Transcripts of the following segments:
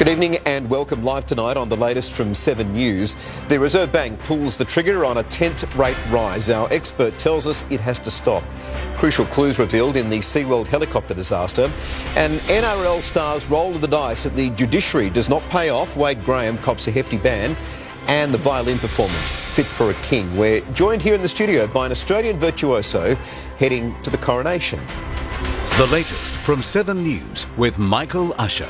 Good evening and welcome live tonight on the latest from 7 News. The Reserve Bank pulls the trigger on a 10th rate rise. Our expert tells us it has to stop. Crucial clues revealed in the SeaWorld helicopter disaster. And NRL stars roll of the dice that the judiciary does not pay off. Wade Graham cops a hefty ban. And the violin performance, Fit for a King. We're joined here in the studio by an Australian virtuoso heading to the coronation. The latest from 7 News with Michael Usher.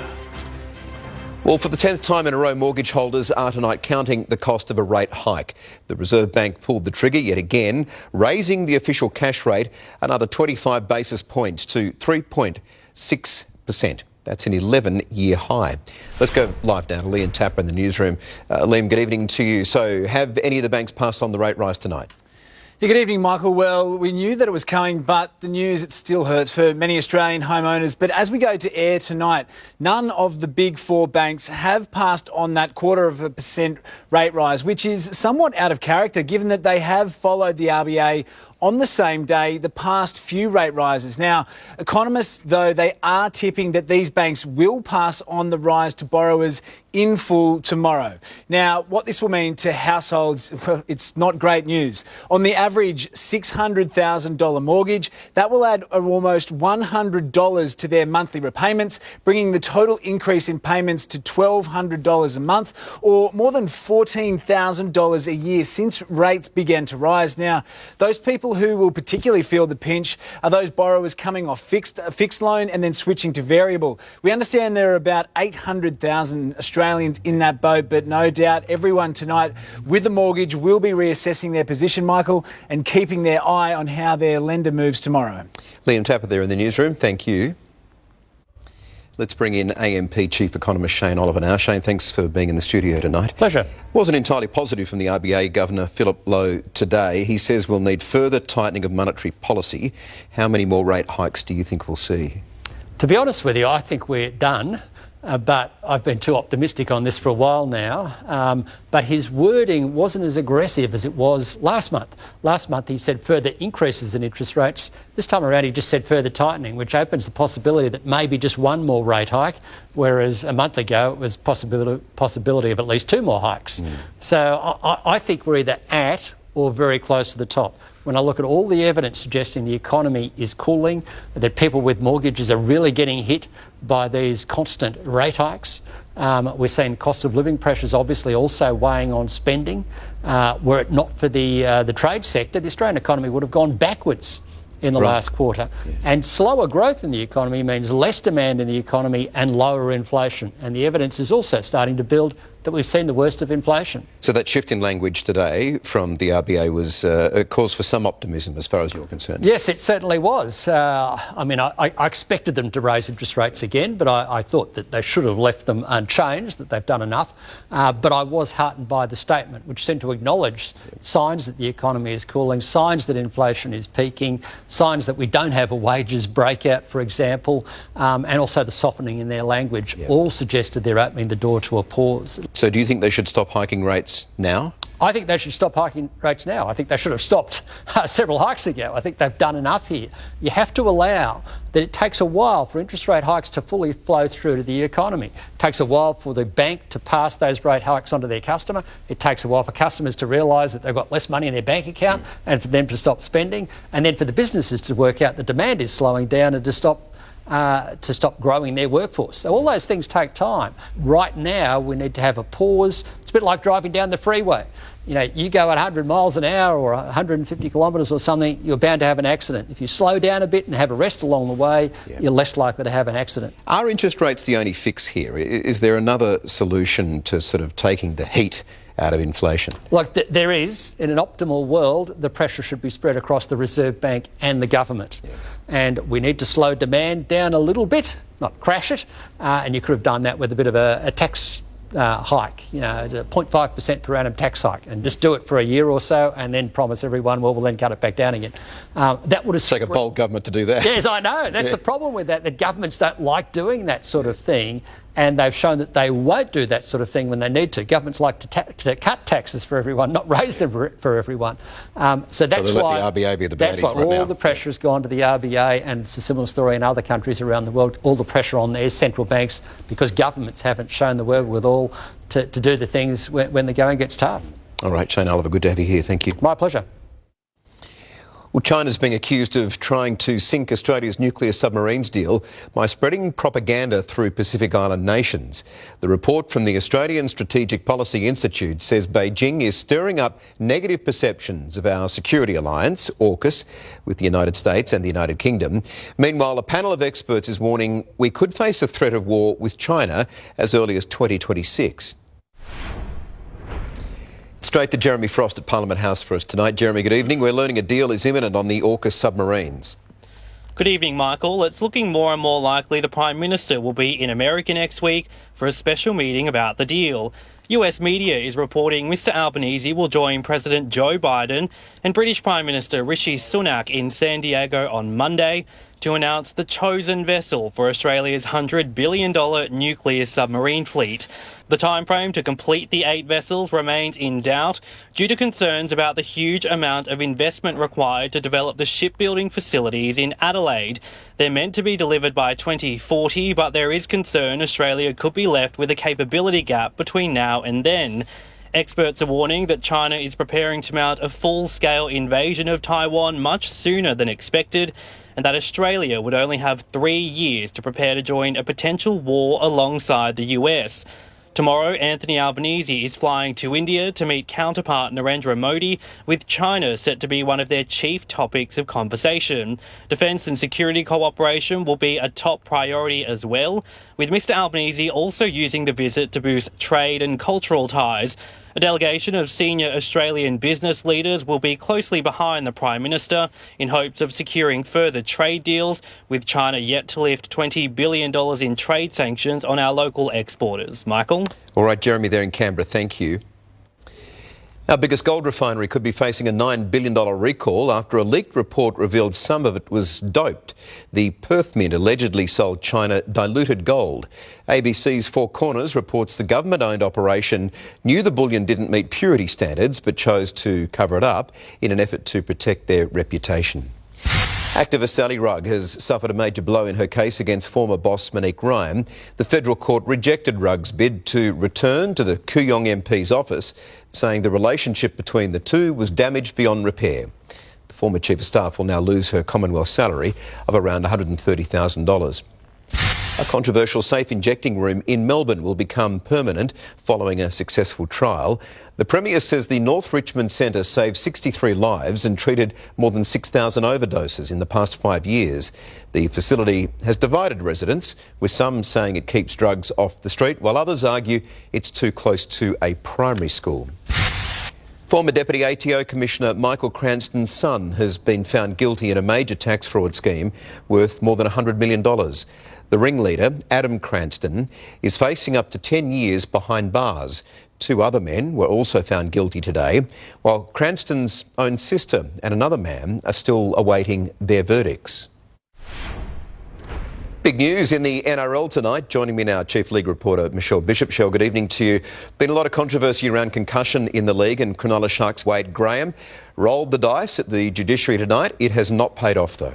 Well, for the 10th time in a row, mortgage holders are tonight counting the cost of a rate hike. The Reserve Bank pulled the trigger yet again, raising the official cash rate another 25 basis points to 3.6%. That's an 11-year high. Let's go live now to Liam Tapper in the newsroom. Liam, good evening to you. So have any of the banks passed on the rate rise tonight? Yeah, good evening, Michael. Well, we knew that it was coming, but the news, it still hurts for many Australian homeowners. But as we go to air tonight, none of the big four banks have passed on that 0.25% rate rise, which is somewhat out of character, given that they have followed the RBA on the same day the past few rate rises. Now, economists, though, they are tipping that these banks will pass on the rise to borrowers in full tomorrow. Now, what this will mean to households, well, it's not great news. On the average $600,000 mortgage, that will add almost $100 to their monthly repayments, bringing the total increase in payments to $1,200 a month, or more than $14,000 a year since rates began to rise. Now, those people who will particularly feel the pinch are those borrowers coming off fixed loan and then switching to variable. We understand there are about 800,000 Australians in that boat, but no doubt everyone tonight with a mortgage will be reassessing their position, Michael, and keeping their eye on how their lender moves tomorrow. Liam Tapper there in the newsroom. Thank you. Let's bring in AMP Chief Economist Shane Oliver now. Shane, thanks for being in the studio tonight. Pleasure. Wasn't entirely positive from the RBA Governor Philip Lowe today. He says we'll need further tightening of monetary policy. How many more rate hikes do you think we'll see? To be honest with you, I think we're done. But I've been too optimistic on this for a while now. But his wording wasn't as aggressive as it was last month. Last month he said further increases in interest rates. This time around he just said further tightening, which opens the possibility that maybe just one more rate hike, whereas a month ago it was possibility of at least two more hikes. So I think we're either at or very close to the top. When I look at all the evidence suggesting the economy is cooling, that people with mortgages are really getting hit by these constant rate hikes. We're seeing cost of living pressures obviously also weighing on spending. Were it not for the trade sector, the Australian economy would have gone backwards in the last quarter. Yeah. And slower growth in the economy means less demand in the economy and lower inflation. And the evidence is also starting to build that we've seen the worst of inflation. So that shift in language today from the RBA was a cause for some optimism as far as you're concerned? Yes, it certainly was. I mean, I expected them to raise interest rates again, but I thought that they should have left them unchanged, that they've done enough. But I was heartened by the statement, which seemed to acknowledge signs that the economy is cooling, signs that inflation is peaking, signs that we don't have a wages breakout, for example, and also the softening in their language, all suggested they're opening the door to a pause. So do you think they should stop hiking rates now? I think they should stop hiking rates now. I think they should have stopped several hikes ago. I think they've done enough here. You have to allow that it takes a while for interest rate hikes to fully flow through to the economy. It takes a while for the bank to pass those rate hikes onto their customer. It takes a while for customers to realise that they've got less money in their bank account and for them to stop spending, and then for the businesses to work out the demand is slowing down and to stop growing their workforce. So all those things take time. Right now, we need to have a pause. It's a bit like driving down the freeway. You know, you go at 100 miles an hour or 150 kilometres or something, you're bound to have an accident. If you slow down a bit and have a rest along the way, you're less likely to have an accident. Are interest rates the only fix here? Is there another solution to sort of taking the heat out of inflation? Like there is. In an optimal world, the pressure should be spread across the Reserve Bank and the government. And we need to slow demand down a little bit, not crash it. And you could have done that with a bit of a tax hike, you know, 0.5% per annum tax hike, and just do it for a year or so and then promise everyone, well, we'll then cut it back down again. That would have take a bold government to do that. Yes, I know. That's the problem with that. The governments don't like doing that sort of thing. and they've shown that they won't do that sort of thing when they need to. Governments like to cut taxes for everyone, not raise them for everyone. So that's they let why the RBA be the that's baddies why right now. all the pressure has gone to the RBA, and it's a similar story in other countries around the world. All the pressure on their central banks because governments haven't shown the wherewithal to do the things when the going gets tough. All right, Shane Oliver, good to have you here. Thank you. My pleasure. Well, China's being accused of trying to sink Australia's nuclear submarines deal by spreading propaganda through Pacific Island nations. The report from the Australian Strategic Policy Institute says Beijing is stirring up negative perceptions of our security alliance, AUKUS, with the United States and the United Kingdom. Meanwhile, a panel of experts is warning we could face a threat of war with China as early as 2026. Straight to Jeremy Frost at Parliament House for us tonight. Jeremy, good evening. We're learning a deal is imminent on the AUKUS submarines. Good evening, Michael. It's looking more and more likely the Prime Minister will be in America next week for a special meeting about the deal. US media is reporting Mr Albanese will join President Joe Biden and British Prime Minister Rishi Sunak in San Diego on Monday to announce the chosen vessel for Australia's $100 billion nuclear submarine fleet. The timeframe to complete the 8 vessels remains in doubt due to concerns about the huge amount of investment required to develop the shipbuilding facilities in Adelaide. They're meant to be delivered by 2040, but there is concern Australia could be left with a capability gap between now and then. Experts are warning that China is preparing to mount a full-scale invasion of Taiwan much sooner than expected, and that Australia would only have 3 years to prepare to join a potential war alongside the US. Tomorrow, Anthony Albanese is flying to India to meet counterpart Narendra Modi, with China set to be one of their chief topics of conversation. Defence and security cooperation will be a top priority as well, with Mr Albanese also using the visit to boost trade and cultural ties. A delegation of senior Australian business leaders will be closely behind the Prime Minister in hopes of securing further trade deals, with China yet to lift $20 billion in trade sanctions on our local exporters. Michael? All right, Jeremy there in Canberra, thank you. Our biggest gold refinery could be facing a $9 billion recall after a leaked report revealed some of it was doped. The Perth Mint allegedly sold China diluted gold. ABC's Four Corners reports the government-owned operation knew the bullion didn't meet purity standards but chose to cover it up in an effort to protect their reputation. Activist Sally Rugg has suffered a major blow in her case against former boss Monique Ryan. The federal court rejected Rugg's bid to return to the Kooyong MP's office, saying the relationship between the two was damaged beyond repair. The former chief of staff will now lose her Commonwealth salary of around $130,000. A controversial safe injecting room in Melbourne will become permanent following a successful trial. The Premier says the North Richmond Centre saved 63 lives and treated more than 6,000 overdoses in the past 5 years. The facility has divided residents, with some saying it keeps drugs off the street, while others argue it's too close to a primary school. Former Deputy ATO Commissioner Michael Cranston's son has been found guilty in a major tax fraud scheme worth more than $100 million. The ringleader, Adam Cranston, is facing up to 10 years behind bars. 2 other men were also found guilty today, while Cranston's own sister and another man are still awaiting their verdicts. Big news in the NRL tonight. Joining me now, Chief League reporter Michelle Bishop. Michelle, good evening to you. Been a lot of controversy around concussion in the league, and Cronulla Sharks' Wade Graham rolled the dice at the judiciary tonight. It has not paid off, though.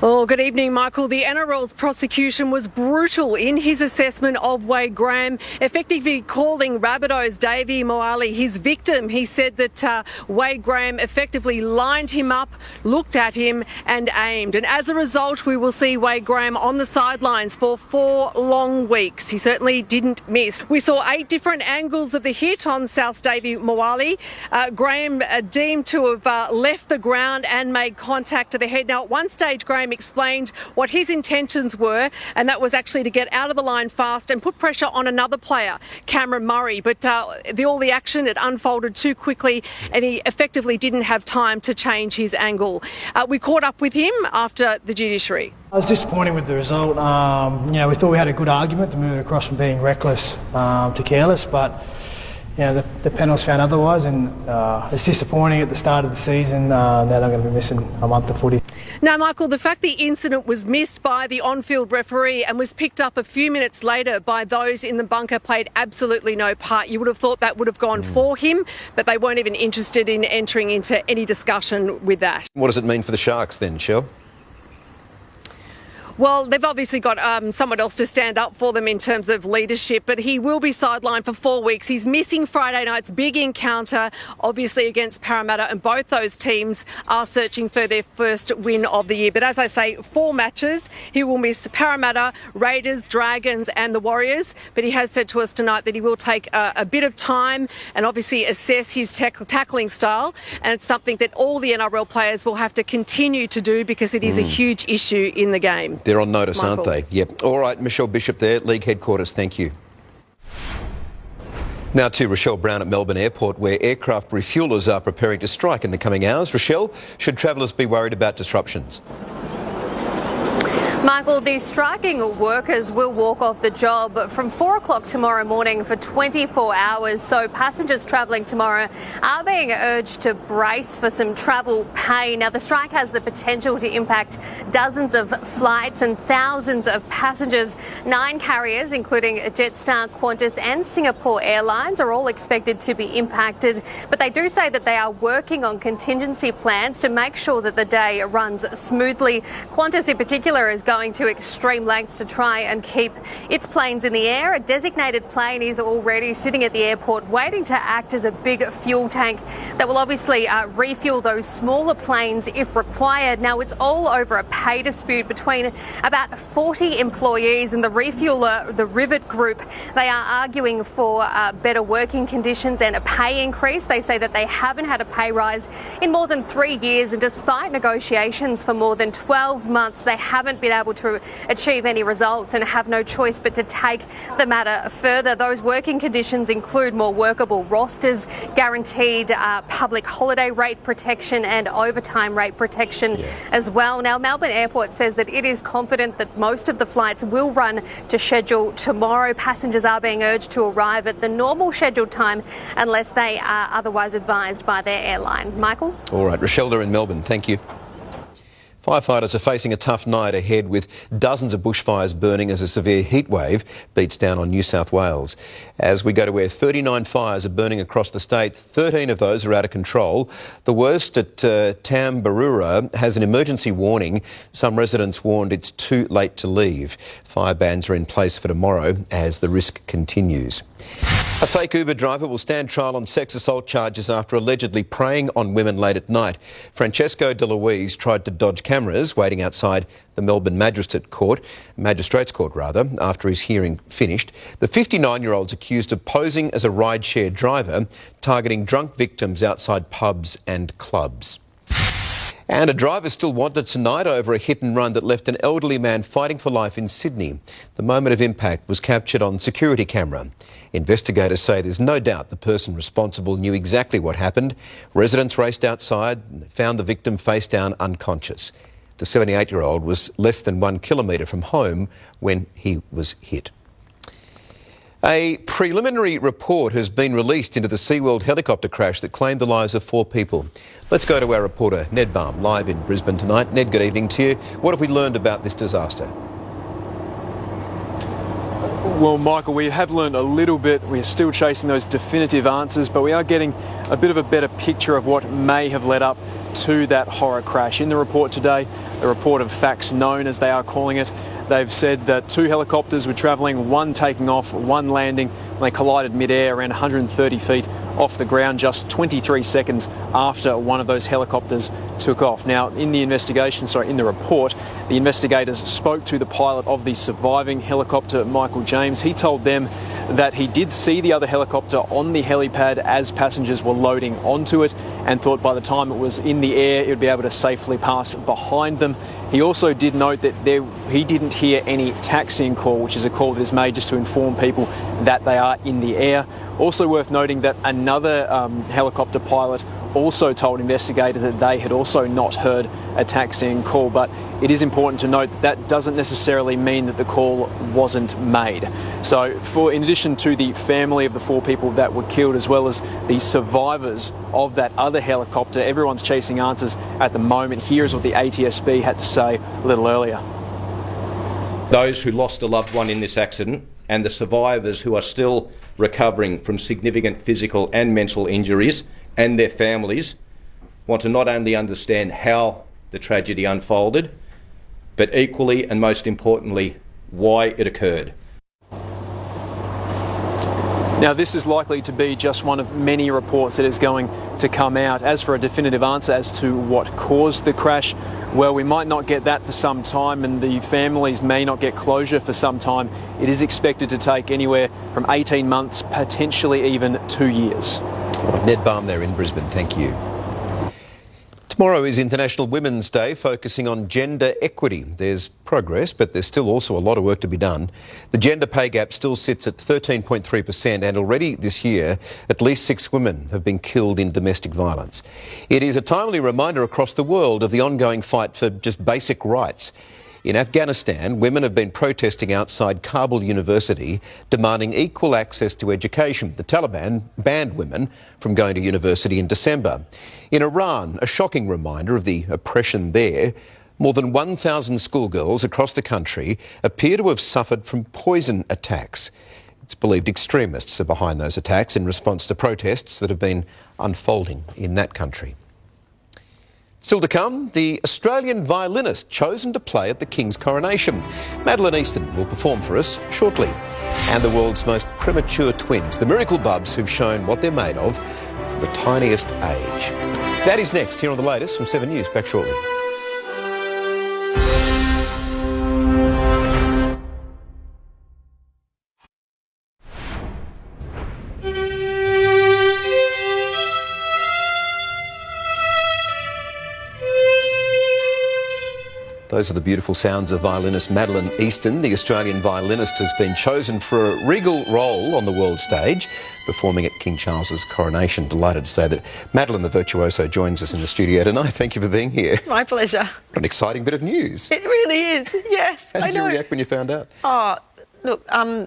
Well, good evening, Michael. The NRL's prosecution was brutal in his assessment of Wade Graham, effectively calling Rabbitohs Davey Moale his victim. He said that Wade Graham effectively lined him up, looked at him and aimed. And as a result, we will see Wade Graham on the sidelines for 4 long weeks. He certainly didn't miss. We saw 8 different angles of the hit on South Davey Moale. Graham deemed to have left the ground and made contact to the head. Now, at one stage, Graham explained what his intentions were, and that was actually to get out of the line fast and put pressure on another player, Cameron Murray. But all the action, it unfolded too quickly, and he effectively didn't have time to change his angle. We caught up with him after the judiciary. I was disappointed with the result. We thought we had a good argument to move it across from being reckless to careless, but the panel's found otherwise, and it's disappointing at the start of the season. Now they're going to be missing a month of footy. Now, Michael, the fact the incident was missed by the on-field referee and was picked up a few minutes later by those in the bunker played absolutely no part. You would have thought that would have gone for him, but they weren't even interested in entering into any discussion with that. What does it mean for the Sharks then, Shell? Well, they've obviously got someone else to stand up for them in terms of leadership, but he will be sidelined for 4 weeks. He's missing Friday night's big encounter, obviously against Parramatta, and both those teams are searching for their first win of the year. But as I say, 4 matches. He will miss Parramatta, Raiders, Dragons and the Warriors, but he has said to us tonight that he will take a bit of time and obviously assess his tackling style, and it's something that all the NRL players will have to continue to do because it is a huge issue in the game. They're on notice, Michael. aren't they? Yep. All right, Michelle Bishop there, League Headquarters. Thank you. Now to Rochelle Brown at Melbourne Airport, where aircraft refuelers are preparing to strike in the coming hours. Rochelle, should travellers be worried about disruptions? Michael, the striking workers will walk off the job from 4 o'clock tomorrow morning for 24 hours. So passengers travelling tomorrow are being urged to brace for some travel pain. Now, the strike has the potential to impact dozens of flights and thousands of passengers. 9 carriers, including Jetstar, Qantas and Singapore Airlines, are all expected to be impacted. But they do say that they are working on contingency plans to make sure that the day runs smoothly. Qantas in particular is going to extreme lengths to try and keep its planes in the air. A designated plane is already sitting at the airport waiting to act as a big fuel tank that will obviously refuel those smaller planes if required. Now, it's all over a pay dispute between about 40 employees and the refueler, the Rivet Group. They are arguing for better working conditions and a pay increase. They say that they haven't had a pay rise in more than 3 years, and despite negotiations for more than 12 months, they haven't been able to achieve any results and have no choice but to take the matter further. Those working conditions include more workable rosters, guaranteed public holiday rate protection and overtime rate protection as well. Now, Melbourne Airport says that it is confident that most of the flights will run to schedule tomorrow. Passengers are being urged to arrive at the normal scheduled time unless they are otherwise advised by their airline. Michael? All right, Rochelle in Melbourne, thank you. Firefighters are facing a tough night ahead with dozens of bushfires burning as a severe heatwave beats down on New South Wales. As we go to where 39 fires are burning across the state, 13 of those are out of control. The worst at Tambaroora has an emergency warning. Some residents warned it's too late to leave. Fire bans are in place for tomorrow as the risk continues. A fake Uber driver will stand trial on sex assault charges after allegedly preying on women late at night. Francesco De Luise tried to dodge cameras waiting outside the Melbourne Magistrates Court, after his hearing finished. The 59-year-old's accused of posing as a rideshare driver, targeting drunk victims outside pubs and clubs. And a driver still wanted tonight over a hit and run that left an elderly man fighting for life in Sydney. The moment of impact was captured on security camera. Investigators say there's no doubt the person responsible knew exactly what happened. Residents raced outside and found the victim face down unconscious. The 78-year-old was less than 1 kilometre from home when he was hit. A preliminary report has been released into the SeaWorld helicopter crash that claimed the lives of 4 people. Let's go to our reporter, Ned Baum, live in Brisbane tonight. Ned, good evening to you. What have we learned about this disaster? Well, Michael, we have learned a little bit. We're still chasing those definitive answers, but we are getting a bit of a better picture of what may have led up to that horror crash. In the report today, the report of facts known, as they are calling it, they've said that 2 helicopters were travelling, 1 taking off, 1 landing. They collided mid-air around 130 feet off the ground just 23 seconds after one of those helicopters took off. Now, in the report, the investigators spoke to the pilot of the surviving helicopter, Michael James. He told them that he did see the other helicopter on the helipad as passengers were loading onto it and thought by the time it was in the air, it would be able to safely pass behind them. He also did note that he didn't hear any taxiing call, which is a call that is made just to inform people that they are in the air. Also worth noting that another helicopter pilot also told investigators that they had also not heard a taxiing call. But it is important to note that that doesn't necessarily mean that the call wasn't made. So in addition to the family of the 4 people that were killed, as well as the survivors of that other helicopter, everyone's chasing answers at the moment. Here's what the ATSB had to say a little earlier. Those who lost a loved one in this accident and the survivors who are still recovering from significant physical and mental injuries and their families want to not only understand how the tragedy unfolded, but equally and most importantly, why it occurred. Now, this is likely to be just one of many reports that is going to come out. As for a definitive answer as to what caused the crash, well, we might not get that for some time, and the families may not get closure for some time. It is expected to take anywhere from 18 months, potentially even 2 years. Ned Baum there in Brisbane, thank you. Tomorrow is International Women's Day, focusing on gender equity. There's progress, but there's still also a lot of work to be done. The gender pay gap still sits at 13.3%, and already this year, at least 6 women have been killed in domestic violence. It is a timely reminder across the world of the ongoing fight for just basic rights. In Afghanistan, women have been protesting outside Kabul University, demanding equal access to education. The Taliban banned women from going to university in December. In Iran, a shocking reminder of the oppression there. More than 1,000 schoolgirls across the country appear to have suffered from poison attacks. It's believed extremists are behind those attacks in response to protests that have been unfolding in that country. Still to come, the Australian violinist chosen to play at the King's coronation. Madeleine Easton will perform for us shortly. And the world's most premature twins, the miracle bubs who've shown what they're made of from the tiniest age. That is next here on The Latest from 7 News. Back shortly. Those are the beautiful sounds of violinist Madeleine Easton. The Australian violinist has been chosen for a regal role on the world stage, performing at King Charles's coronation. Delighted to say that Madeleine the virtuoso joins us in the studio tonight. Thank you for being here. My pleasure. An exciting bit of news. It really is, yes. How did you react when you found out? Oh, look,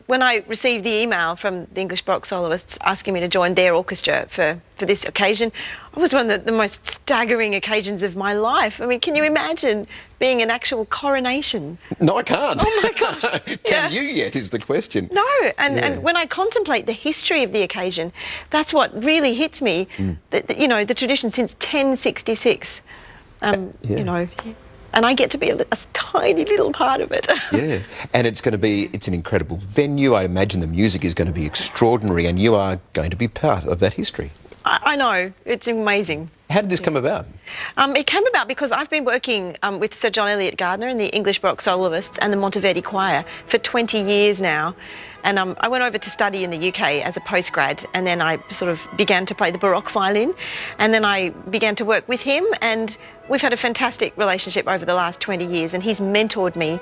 when I received the email from the English Baroque Soloists asking me to join their orchestra for this occasion, it was one of the most staggering occasions of my life. I mean, can you imagine being an actual coronation? No, I can't. Oh, my gosh. Can you yet, is the question. No, and when I contemplate the history of the occasion, that's what really hits me, you know, the tradition since 1066, you know, and I get to be a tiny little part of it. Yeah, and it's an incredible venue. I imagine the music is going to be extraordinary, and you are going to be part of that history. I know, it's amazing. How did this come about? It came about because I've been working with Sir John Eliot Gardner and the English Baroque Soloists and the Monteverdi Choir for 20 years now. And I went over to study in the UK as a postgrad, and then I sort of began to play the Baroque violin, and then I began to work with him, and we've had a fantastic relationship over the last 20 years, and he's mentored me.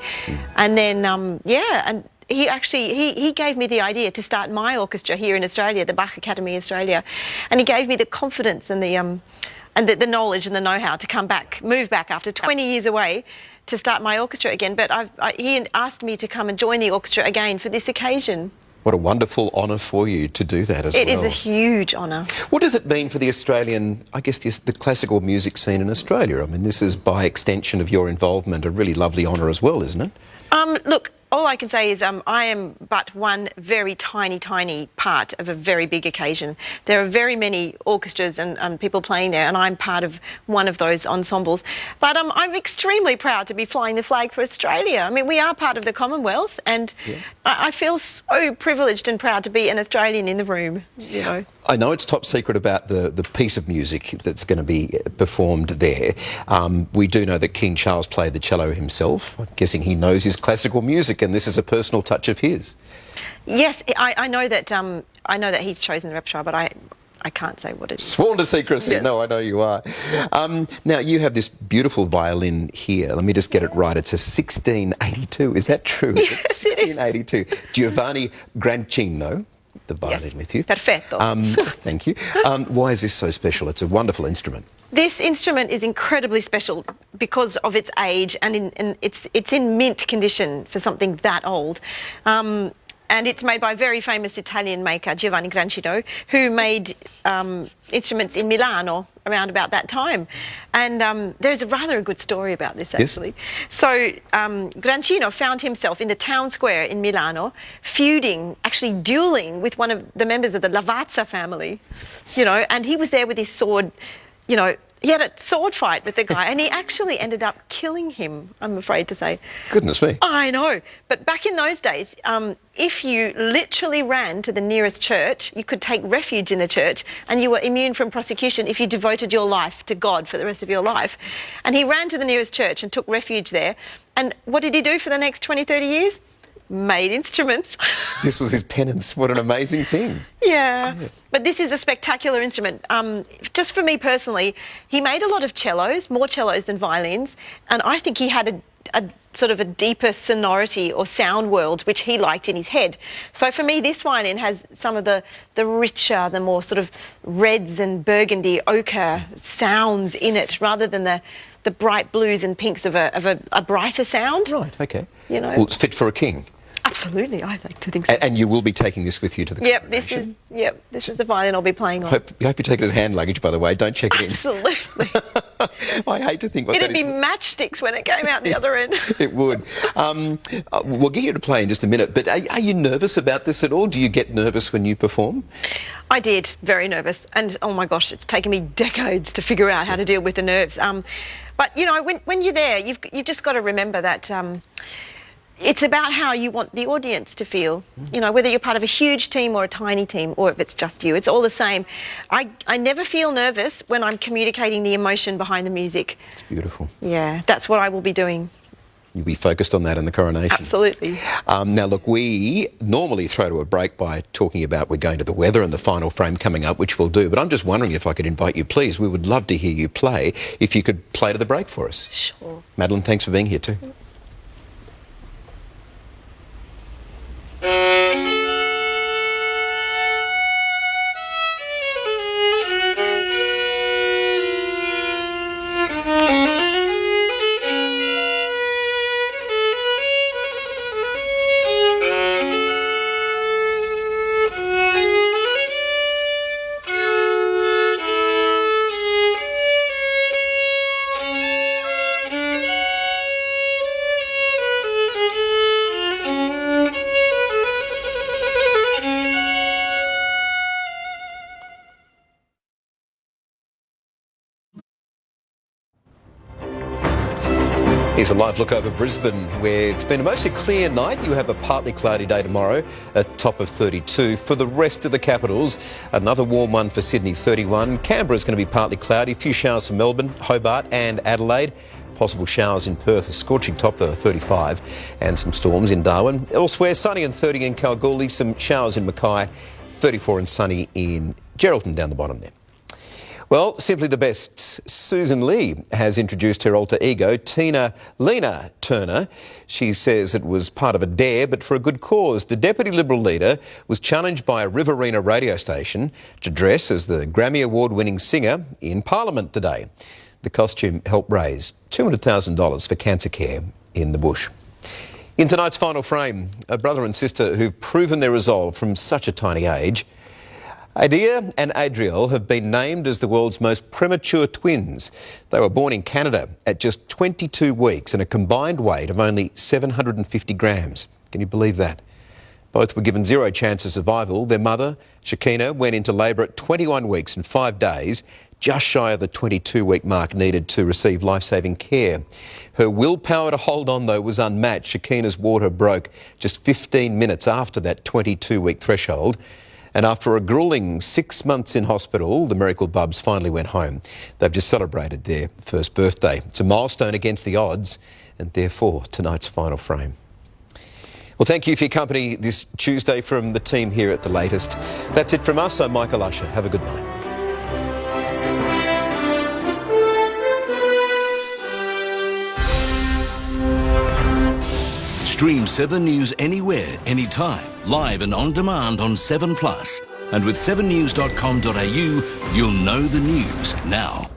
And then, and he actually, he gave me the idea to start my orchestra here in Australia, the Bach Academy Australia, and he gave me the confidence and the knowledge and the know-how to come back, move back after 20 years away to start my orchestra again. But he asked me to come and join the orchestra again for this occasion. What a wonderful honour for you to do that as well. It is a huge honour. What does it mean for the Australian, I guess, the classical music scene in Australia? I mean, this is by extension of your involvement a really lovely honour as well, isn't it? Look, all I can say is I am but one very tiny part of a very big occasion. There are very many orchestras and people playing there, and I'm part of one of those ensembles. But I'm extremely proud to be flying the flag for Australia. I mean, we are part of the Commonwealth, and I feel so privileged and proud to be an Australian in the room, you know. I know it's top secret about the piece of music that's going to be performed there. We do know that King Charles played the cello himself. I'm guessing he knows his classical music, and this is a personal touch of his. Yes, I know that he's chosen the repertoire, but I can't say what it is. Sworn to secrecy. Yes. No, I know you are. Now, you have this beautiful violin here. Let me just get it right. It's a 1682. Is that true? Yes, 1682. Giovanni Grancino the violin Yes. with you. Perfetto. Thank you. Why is this so special? It's a wonderful instrument. This instrument is incredibly special because of its age, and it's in mint condition for something that old. And it's made by a very famous Italian maker, Giovanni Grancino, who made instruments in Milano around about that time. And there's a rather good story about this, actually. Yes. So Grancino found himself in the town square in Milano, feuding, actually dueling with one of the members of the Lavazza family, you know, and he was there with his sword, you know. He had a sword fight with the guy, and he actually ended up killing him, I'm afraid to say. Goodness me. I know. But back in those days, if you literally ran to the nearest church, you could take refuge in the church, and you were immune from prosecution if you devoted your life to God for the rest of your life. And he ran to the nearest church and took refuge there. And what did he do for the next 20, 30 years? Made instruments. This was his penance. What an amazing thing. Yeah. But this is a spectacular instrument. Just for me personally, he made a lot of cellos, more cellos than violins, and I think he had a sort of a deeper sonority or sound world which he liked in his head. So for me, this violin has some of the richer, the more sort of reds and burgundy ochre sounds in it, rather than the bright blues and pinks of a brighter sound. Right, okay. You know. Well, it's fit for a king. Absolutely, I like to think so. And you will be taking this with you to the congregation? This is the violin I'll be playing on. I hope you take it as hand luggage, by the way. Don't check it Absolutely. in. I hate to think what It'd that be is. matchsticks when it came out the other end. It would. We'll get you to play in just a minute, but are you nervous about this at all? Do you get nervous when you perform? I did, very nervous. And, oh my gosh, it's taken me decades to figure out how to deal with the nerves. But, you know, when you're there, you've just got to remember that it's about how you want the audience to feel. You know, whether you're part of a huge team or a tiny team, or if it's just you, it's all the same. I never feel nervous when I'm communicating the emotion behind the music. It's beautiful. Yeah, that's what I will be doing. You'll be focused on that in the coronation. Absolutely. Now, look, we normally throw to a break by talking about we're going to the weather and the final frame coming up, which we'll do. But I'm just wondering if I could invite you, please. We would love to hear you play. If you could play to the break for us. Sure. Madeline, thanks for being here too. Here's a live look over Brisbane, where it's been a mostly clear night. You have a partly cloudy day tomorrow, a top of 32. For the rest of the capitals, another warm one for Sydney, 31. Canberra's going to be partly cloudy, a few showers for Melbourne, Hobart and Adelaide. Possible showers in Perth, a scorching top of 35, and some storms in Darwin. Elsewhere, sunny and 30 in Kalgoorlie, some showers in Mackay, 34 and sunny in Geraldton down the bottom there. Well, simply the best. Susan Lee has introduced her alter ego, Lena Turner. She says it was part of a dare, but for a good cause. The Deputy Liberal leader was challenged by a Riverina radio station to dress as the Grammy Award-winning singer in Parliament today. The costume helped raise $200,000 for cancer care in the bush. In tonight's final frame, a brother and sister who've proven their resolve from such a tiny age. Adia and Adriel have been named as the world's most premature twins. They were born in Canada at just 22 weeks and a combined weight of only 750 grams. Can you believe that? Both were given zero chance of survival. Their mother, Shakina, went into labour at 21 weeks and 5 days, just shy of the 22-week mark needed to receive life-saving care. Her willpower to hold on, though, was unmatched. Shakina's water broke just 15 minutes after that 22-week threshold. And after a gruelling 6 months in hospital, the Miracle Bubs finally went home. They've just celebrated their first birthday. It's a milestone against the odds, and therefore tonight's final frame. Well, thank you for your company this Tuesday from the team here at The Latest. That's it from us. I'm Michael Usher. Have a good night. Stream 7 News anywhere, anytime live and on demand on 7plus. And with 7news.com.au, you'll know the news now.